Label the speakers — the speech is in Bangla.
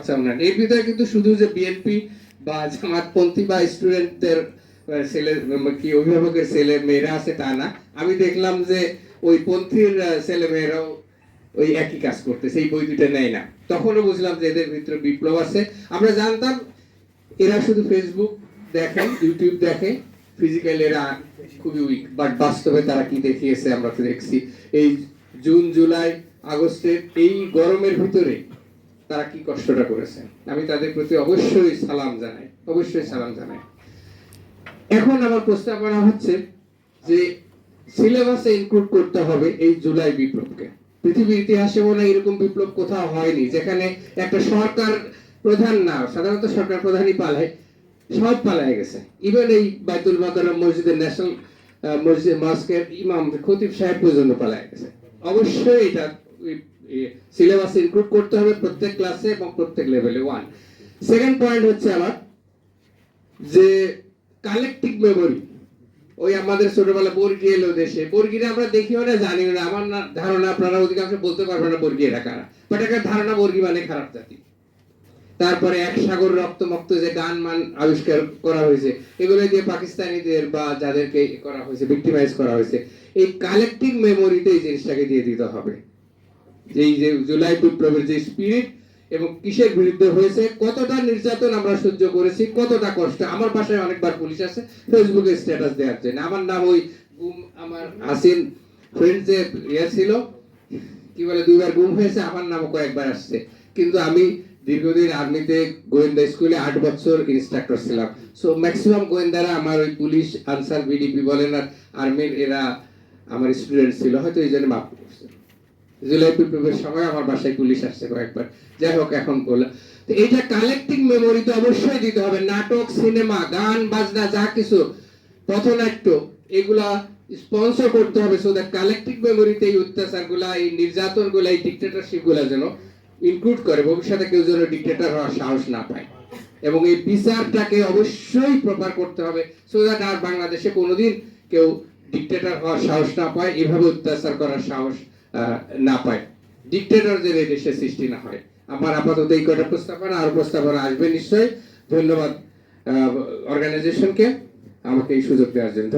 Speaker 1: বাচ্চা উন্নয়ন, এর ভিতরে কিন্তু শুধু যে বিএনপি বা জামাতপন্থী বা স্টুডেন্টদের ছেলে কি অভিভাবকের ছেলে মেয়েরা আছে তা না, আমি দেখলাম যে ওই পন্থীর ছেলে মেয়েরাও ওই একই কাজ করতেছে, এই বই দুটো নেয় না। তখনও বুঝলাম যে এদের ভিতরে বিপ্লব আছে। আমরা জানতাম এরা শুধু ফেসবুক দেখে, ইউটিউব দেখে, ফিজিক্যাল এরা খুবই উইক, বাট বাস্তবে তারা কি দেখিয়েছে আমরা তো দেখছি। এই জুন জুলাই আগস্টের এই গরমের ভিতরে তারা কি কষ্টটা করেছে, আমি তাদের প্রতি অবশ্যই সালাম জানাই, অবশ্যই সালাম জানাই। এখন আমার প্রস্তাবনা হচ্ছে যে সিলেবাসে ইনক্লুড করতে হবে এই জুলাই বিপ্লবকে। পৃথিবীর ইতিহাসে মনে হয় এরকম বিপ্লব কোথাও হয়নি যেখানে একটা সরকার প্রধান না, সাধারণত সরকার প্রধানই পালায়, সব পালায় গেছে। ইভেন এই বাইতুল মাকাররম মসজিদের ন্যাশনাল মসজিদ মস্কের ইমাম খতিব সাহেব পর্যন্ত পালায় গেছে। অবশ্যই এটা সিলেবাসে ইনক্লুড করতে হবে প্রত্যেক ক্লাসে এবং প্রত্যেক লেভেলে। ওয়ান। সেকেন্ড পয়েন্ট হচ্ছে আমার যে কালেকটিভ মেমোরি। ওই আমাদের ছোটবেলা বর্গি এলো দেশে, বর্গিরা আমরা দেখিও না, জানিও না। আমার ধারণা আপনারা অধিকাংশ বলতে পারবেন না বর্গি এরা কারা, বাট একটা ধারণা বর্গি মানে খারাপ জাতি। তারপরে এক সাগর রক্তমক্ত যে গান মান আবিষ্কার করা হয়েছে, এগুলো দিয়ে পাকিস্তানিদের বা যাদেরকে করা হয়েছে, ভিক্টিমাইজ করা হয়েছে, এই কালেকটিভ মেমোরিতে এই জিনিসটাকে দিয়ে দিতে হবে। এই যে জুলাই বিপ্লবের যে স্পিরিট এবং কিসের বিরুদ্ধে হয়েছে, কতটা নির্যাতন আমরা সহ্য করেছি, কতটা কষ্ট। আমার বাসায় অনেকবার পুলিশ আছে ফেসবুকে স্ট্যাটাস দেওয়ার জন্য, আমার নাম ওই গুম, আমার হাসিন ফ্রেন্ড যে ইয়ে ছিল কি বলে 2বার গুম হয়েছে, আমার নামও কয়েকবার আসছে। কিন্তু আমি দীর্ঘদিন আর্মিতে গোয়েন্দা স্কুলে 8 বছর ইনস্ট্রাক্টর ছিলাম। সো ম্যাক্সিমাম গোয়েন্দারা আমার ওই পুলিশ, আনসার, বিডিপি বলেন আর আর্মির এরা আমার স্টুডেন্ট ছিল, হয়তো এই জন্য মাফ করছে। জুলাই বিপ্লবের সময় আমার বাসায় পুলিশ আসছে কয়েকবার। যাই হোক, এখন বললাম তো এইটা কালেকটিভ মেমোরিতে অবশ্যই দিতে হবে। নাটক, সিনেমা, গান বাজনা যা কিছু, পথনাট্য, এগুলা স্পন্সর করতে হবে সো দ্যাট কালেকটিভ মেমোরিতে এই অত্যাচারগুলা, এই নির্যাতনগুলা, এই ডিক্টেটরশিপগুলা যেন ইনক্লুড করে, ভবিষ্যতে কেউ যেন ডিক্টেটর হওয়ার সাহস না পায়। এবং এই বিচারটাকে অবশ্যই প্রপার করতে হবে সো দ্যাট আর বাংলাদেশে কোনোদিন কেউ ডিক্টেটর হওয়ার সাহস না পায়, এভাবে অত্যাচার করার সাহস না পায়, ডিক্টেটরদের এই দেশে সৃষ্টি না হয়। আমার আপাতত এই কটা প্রস্তাবনা, আর প্রস্তাবনা আসবে নিশ্চয়ই। ধন্যবাদ অর্গানাইজেশনকে আমাকে এই সুযোগ দেওয়ার জন্য।